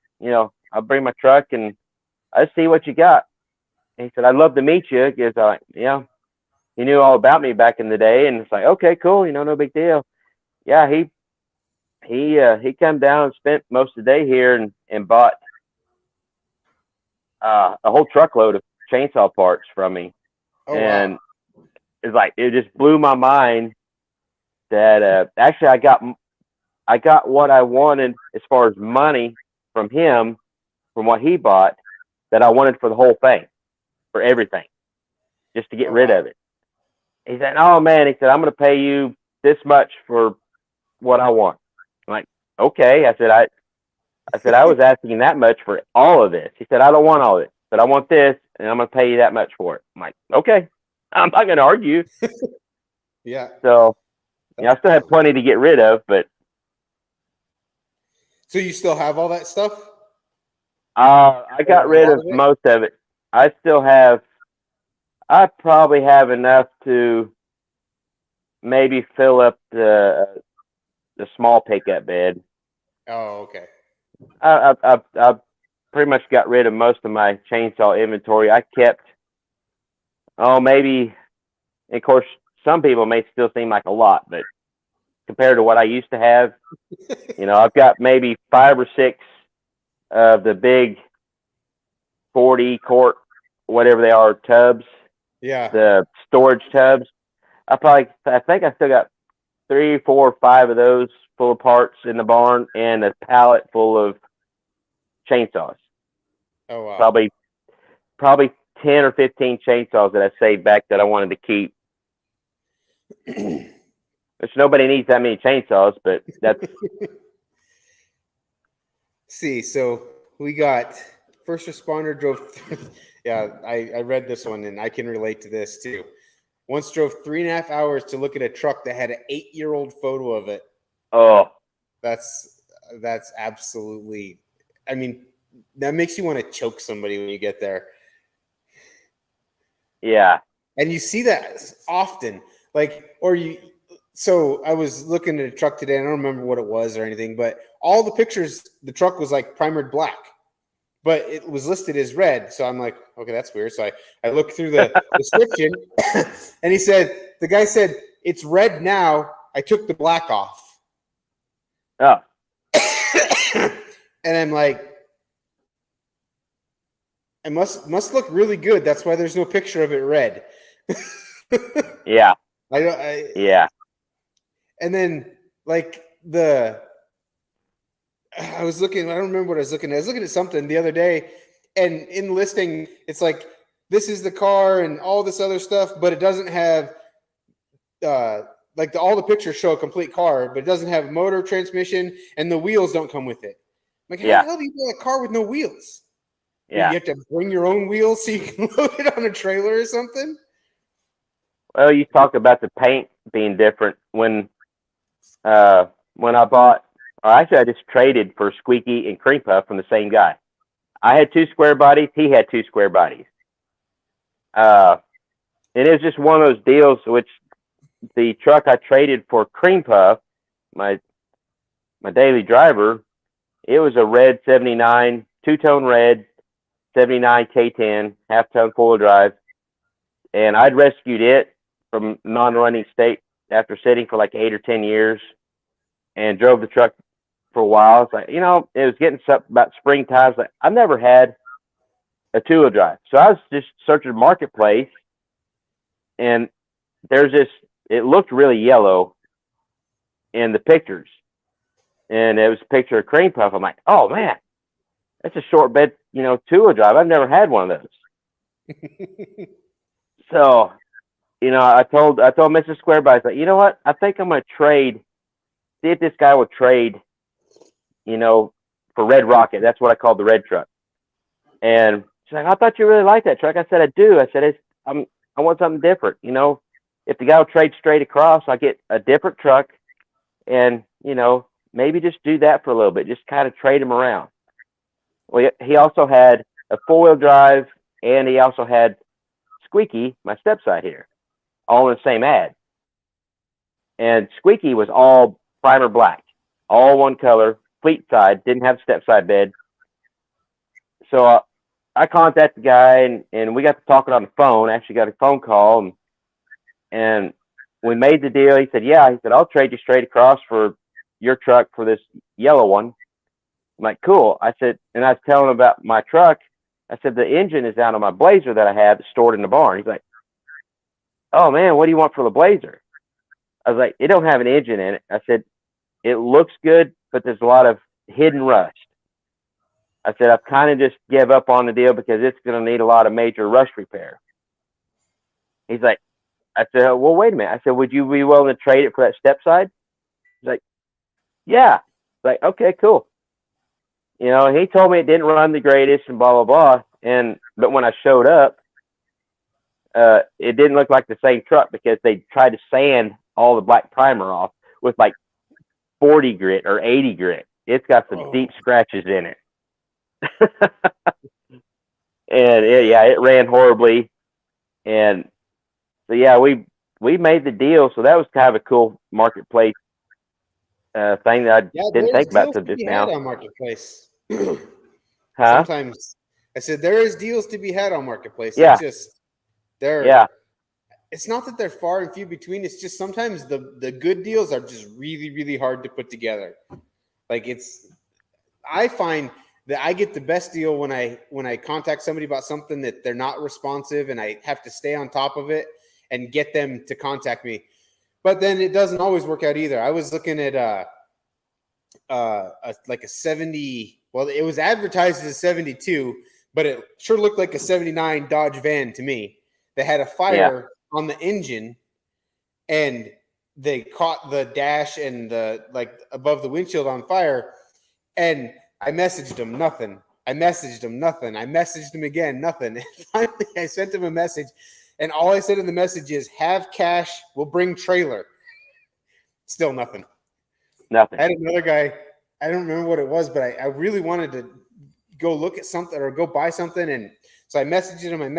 bring my truck and I'll see what you got. And he said, I'd love to meet you. Because he knew all about me back in the day. And it's like, okay, cool. You know, no big deal. Yeah, he came down and spent most of the day here and bought a whole truckload of chainsaw parts from me. Oh, and wow. It's like, it just blew my mind that actually I got what I wanted as far as money from him, from what he bought, that I wanted for the whole thing, for everything, just to get rid of it. He said, oh man, he said, I'm going to pay you this much for what I want. I'm like, okay. I said, I was asking that much for all of this. He said, I don't want all of it, but I want this, and I'm going to pay you that much for it. I'm like, okay, I'm not going to argue. Yeah. So, I still have plenty to get rid of, but. So you still have all that stuff? I got rid of most of it. I still have I probably have enough to maybe fill up the small pickup bed. Oh, okay. I've pretty much got rid of most of my chainsaw inventory. I kept, maybe, of course, some people may still seem like a lot, but compared to what I used to have, I've got maybe 5 or 6 of the big 40 quart, whatever they are, tubs, Yeah. the storage tubs. I think I still got 3, 4, 5 of those full of parts in the barn, and a pallet full of chainsaws. Oh wow. Probably 10 or 15 chainsaws that I saved back that I wanted to keep. Which nobody needs that many chainsaws, but that's. See, so we got first responder drove. Yeah, I read this one and I can relate to this too. Once drove 3.5 hours to look at a truck that had an 8-year-old photo of it. Oh, That's absolutely. I mean, that makes you want to choke somebody when you get there. yeah. And you see that often, like, or you. So I was looking at a truck today. I don't remember what it was or anything, but all the pictures, the truck was like primered black, but it was listed as red. So I'm like, okay, that's weird. So I looked through the description, and the guy said it's red now. I took the black off. Oh. And I'm like, it must look really good. That's why there's no picture of it red. Yeah. Yeah. And then like I was looking, I don't remember what I was looking at. I was looking at something the other day, and in the listing, it's like, this is the car and all this other stuff, but it doesn't have all the pictures show a complete car, but it doesn't have motor, transmission, and the wheels don't come with it. I'm like, how the hell do you buy a car with no wheels? Yeah. You have to bring your own wheels so you can load it on a trailer or something? Well, you talk about the paint being different. When I bought, or actually I just traded for Squeaky and Cream Puff from the same guy. I had 2 square bodies. He had 2 square bodies. And it was just one of those deals, which the truck I traded for Cream Puff, my daily driver, it was a red 79, 2-tone red, 79 K10, half-ton four-wheel drive. And I'd rescued it from non-running state after sitting for like 8 or 10 years, and drove the truck for a while. It's like, it was getting about spring times. Like, I've never had a 2-wheel drive. So I was just searching the marketplace, and there's this, it looked really yellow in the pictures. And it was a picture of Cream Puff. I'm like, oh man, that's a short bed, 2-wheel drive. I've never had one of those. So, I told Mrs. Squareby, I was like, you know what? I think I'm going to see if this guy will trade, for Red Rocket. That's what I called the red truck. And she's like, I thought you really liked that truck. I said, I do. I said, I want something different. If the guy will trade straight across, I get a different truck, and, maybe just do that for a little bit. Just kind of trade him around. Well, he also had a 4-wheel drive, and he also had Squeaky, my stepside here, all in the same ad. And Squeaky was all primer black, all one color, fleet side, didn't have step side bed. So I contacted the guy, and we got to talking on the phone. Actually got a phone call, and we made the deal. He said, yeah. He said, I'll trade you straight across for your truck for this yellow one. I'm like, cool. I said, and I was telling him about my truck. I said, the engine is out of my Blazer that I have stored in the barn. He's like, oh man, what do you want for the Blazer? I was like, it don't have an engine in it. I said, it looks good, but there's a lot of hidden rust. I said, I've kind of just give up on the deal because it's going to need a lot of major rust repair. He's like, I said, well, wait a minute. I said, would you be willing to trade it for that step side? He's like, yeah. Like, okay, cool. He told me it didn't run the greatest and blah, blah, blah. But when I showed up, it didn't look like the same truck because they tried to sand all the black primer off with like 40 grit or 80 grit. It's got some deep scratches in it. And it ran horribly. And so yeah, we made the deal. So that was kind of a cool marketplace thing that I Yeah, didn't there's think about deals till to just be had now. on Marketplace. Huh? Sometimes I said there is deals to be had on Marketplace. It's Yeah, just they're yeah, it's not that they're far and few between. It's just sometimes the good deals are just really, really hard to put together. Like I find that I get the best deal when I contact somebody about something that they're not responsive and I have to stay on top of it and get them to contact me. But then it doesn't always work out either. I was looking at like a 70. Well, it was advertised as a 72, but it sure looked like a 79 Dodge van to me that had a yeah. fire on the engine, and they caught the dash and the like above the windshield on fire. And I messaged him nothing. I messaged him nothing. I messaged him again nothing. And finally, I sent him a message, and all I said in the message is, "Have cash. We'll bring trailer." Still nothing. Nothing. I had another guy. I don't remember what it was, but I really wanted to go look at something or go buy something, and so I messaged him. And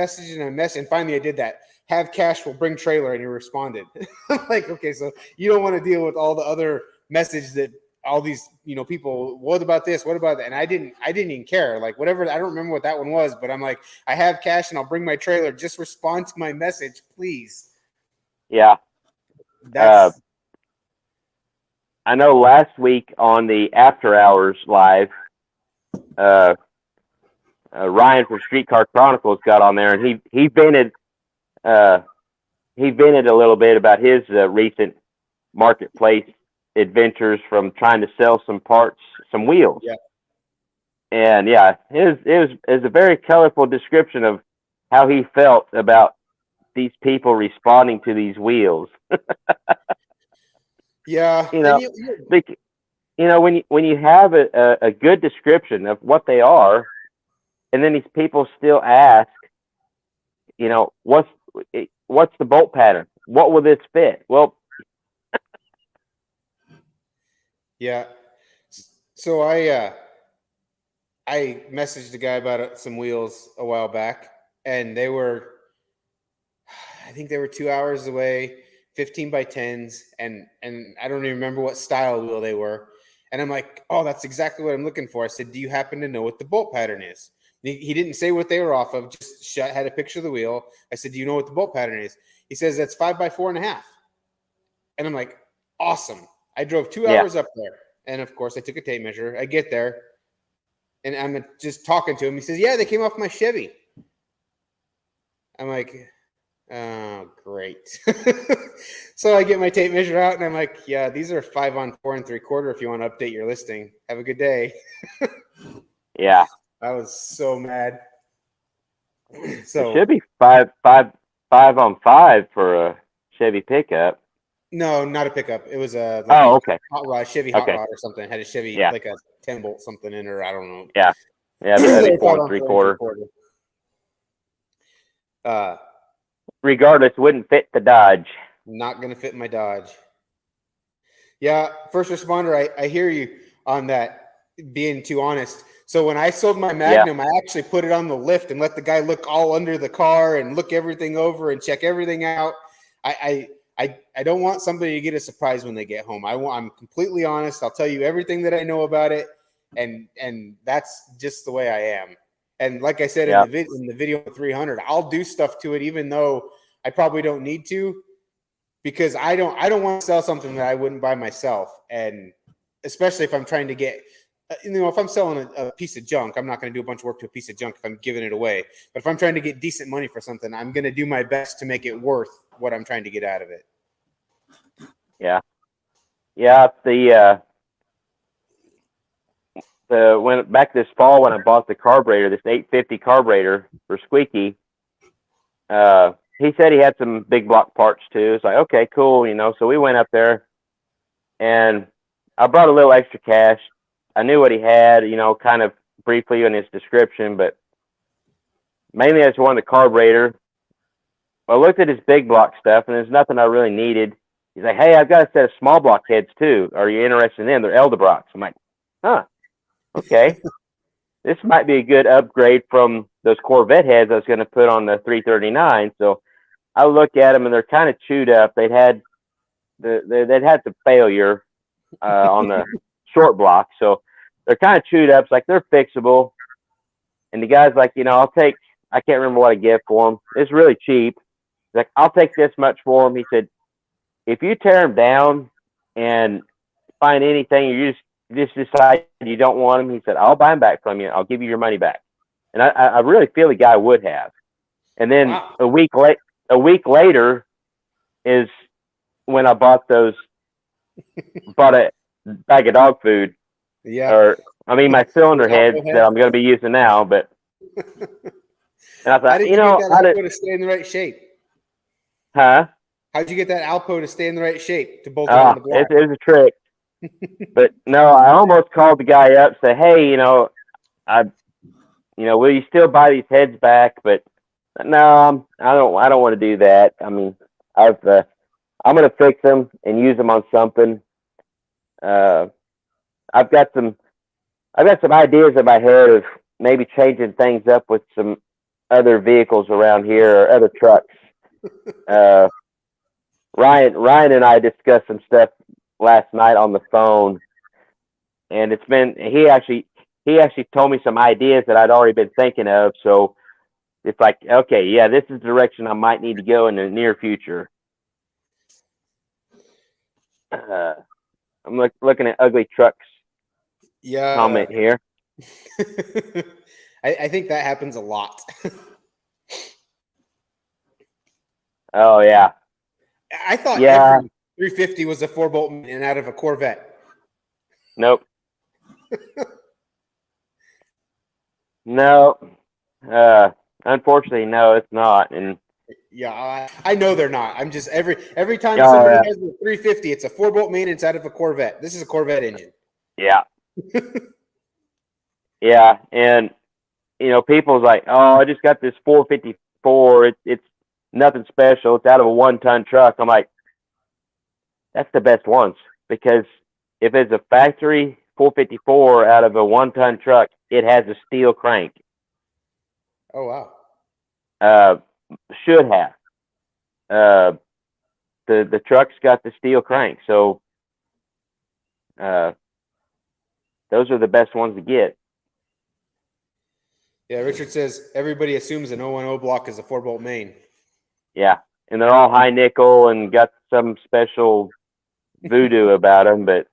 finally I did that. Have cash. We'll bring trailer, and he responded. I'm like, okay, so you don't want to deal with all the other message that all these people. What about this? What about that? And I didn't even care. Like whatever. I don't remember what that one was, but I'm like, I have cash, and I'll bring my trailer. Just respond to my message, please. Yeah. That's I know last week on the After Hours live, Ryan from Streetcar Chronicles got on there, and he vented a little bit about his recent marketplace adventures from trying to sell some parts, some wheels. yeah. And yeah, it was a very colorful description of how he felt about these people responding to these wheels. Yeah, You and know, when you have a good description of what they are, and then these people still ask, what's the bolt pattern? What will this fit? Well, yeah. So I messaged a guy about some wheels a while back, and I think they were 2 hours away, 15 by 10s, and I don't even remember what style wheel they were. And I'm like, oh, that's exactly what I'm looking for. I said, do you happen to know what the bolt pattern is? He didn't say what they were off of, just had a picture of the wheel. I said, do you know what the bolt pattern is? He says, that's 5x4.5. And I'm like, awesome. I drove 2 yeah, hours up there. And of course, I took a tape measure. I get there, and I'm just talking to him. He says, yeah, they came off my Chevy. I'm like, oh, great. So I get my tape measure out, and I'm like, yeah, these are 5 on 4 3/4 if you want to update your listing. Have a good day. yeah. I was so mad. It So should be 5 on 5 for a Chevy pickup. no, not a pickup. It was like Oh, a okay, hot rod, Chevy hot okay, rod or something. Had a Chevy, yeah, like a 10-bolt something in her. I don't know. yeah, yeah. That'd They be were four 5 and on three 4 quarter. 3/4. Uh, Regardless, wouldn't fit the Dodge. Not gonna fit my Dodge. Yeah, first responder, I hear you on that, being too honest. So when I sold my Yeah, Magnum, I actually put it on the lift and let the guy look all under the car and look everything over and check everything out. I don't want somebody to get a surprise when they get home. I'm completely honest. I'll tell you everything that I know about it, and that's just the way I am. And like I said yeah, in the video 300, I'll do stuff to it even though I probably don't need to, because I don't want to sell something that I wouldn't buy myself. And especially if I'm trying to get, if I'm selling a piece of junk, I'm not going to do a bunch of work to a piece of junk if I'm giving it away. But if I'm trying to get decent money for something, I'm going to do my best to make it worth what I'm trying to get out of it. yeah, yeah. When back this fall when I bought the carburetor, this 850 carburetor for Squeaky, he said he had some big block parts too. It's like, okay, cool, So we went up there, and I brought a little extra cash. I knew what he had, kind of briefly in his description, but mainly I just wanted the carburetor. I looked at his big block stuff, and there's nothing I really needed. He's like, hey, I've got a set of small block heads too. Are you interested in them? They're Elderbrox. I'm like, huh, okay. This might be a good upgrade from those Corvette heads I was going to put on the 339. So I look at them and they're kind of chewed up. They'd had some failure on the short block, so they're kind of chewed up. It's like they're fixable. And the guy's like, I'll take. I can't remember what I get for them. It's really cheap. He's like, I'll take this much for them. He said, if you tear them down and find anything, you just decide you don't want them. He said, I'll buy them back from you. I'll give you your money back. And I really feel the guy would have. And then Wow. a week later is when I bought a bag of dog food. Yeah. My cylinder heads that I'm going to be using now. But and I thought, How did you get that Alpo to stay in the right shape? Huh? How'd you get that Alpo to stay in the right shape to bolt it on the block? It was a trick. But no, I almost called the guy up, say, hey, will you still buy these heads back? But no, I don't want to do that. I mean, I'm going to fix them and use them on something. I've got some ideas in my head of maybe changing things up with some other vehicles around here or other trucks. Ryan and I discussed some stuff last night on the phone, and he actually told me some ideas that I'd already been thinking of. So it's like, okay, yeah, this is the direction I might need to go in the near future. I'm looking at Ugly Trucks. Yeah. Comment here. I think that happens a lot. Oh yeah. I thought every 350 was a 4-bolt and out of a Corvette. Nope. No. Unfortunately, no, it's not. And yeah, I know they're not. I'm just every time somebody has a 350, it's a 4-bolt main. It's out of a Corvette. This is a Corvette engine. Yeah. Yeah, and people's like, oh, I just got this 454. It's nothing special. It's out of a 1-ton truck. I'm like, that's the best ones, because if it's a factory 454 out of a 1-ton truck, it has a steel crank. Oh wow. Should have. The truck's got the steel crank, so those are the best ones to get. Yeah, Richard says everybody assumes an 010 block is a 4-bolt main. Yeah, and they're all high nickel and got some special voodoo about them, but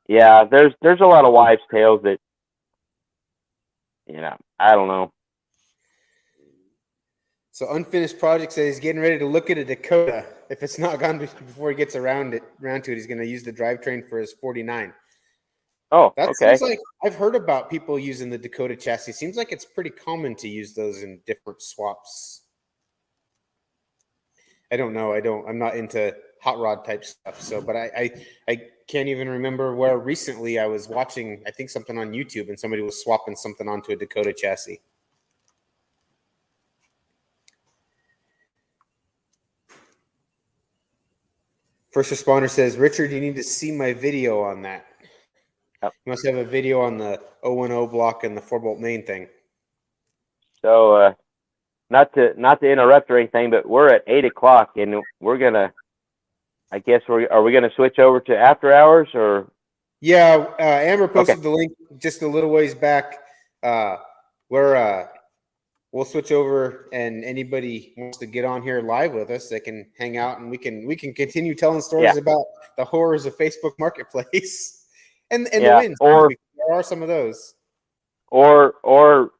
yeah, there's a lot of wives' tales that I don't know. So Unfinished Project says he's getting ready to look at a Dakota. If it's not gone before he gets around to it, he's going to use the drivetrain for his 49. Oh, that okay. Seems like I've heard about people using the Dakota chassis. Seems like it's pretty common to use those in different swaps. I don't know. I'm not into hot rod type stuff. So, but I can't even remember where recently I was watching, I think something on YouTube, and somebody was swapping something onto a Dakota chassis. First Responder says, Richard, you need to see my video on that. You must have a video on the 010 block and the 4-bolt main thing. So, not to interrupt or anything, but we're at 8:00, and we're gonna. I guess are we gonna switch over to after hours or? Yeah, Amber posted the link just a little ways back. We'll switch over, and anybody wants to get on here live with us, they can hang out, and we can continue telling stories about the horrors of Facebook Marketplace. And the wins, or there are some of those. Or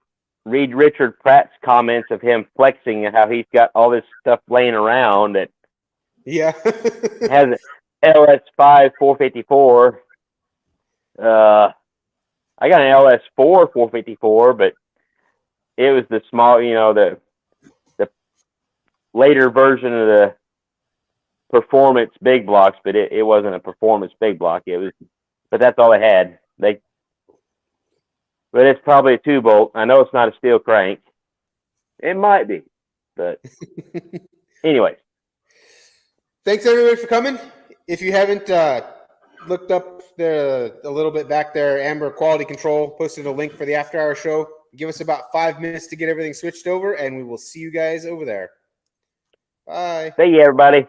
read Richard Pratt's comments of him flexing and how he's got all this stuff laying around that has an LS5 454. I got an LS4 454, but it was the small, the later version of the performance big blocks, but it wasn't a performance big block. It was. But that's all they had. But it's probably a 2-bolt. I know it's not a steel crank. It might be, but anyways. Thanks everybody for coming. If you haven't looked up a little bit back there, Amber Quality Control posted a link for the after hour show. Give us about 5 minutes to get everything switched over, and we will see you guys over there. Bye. See you, everybody.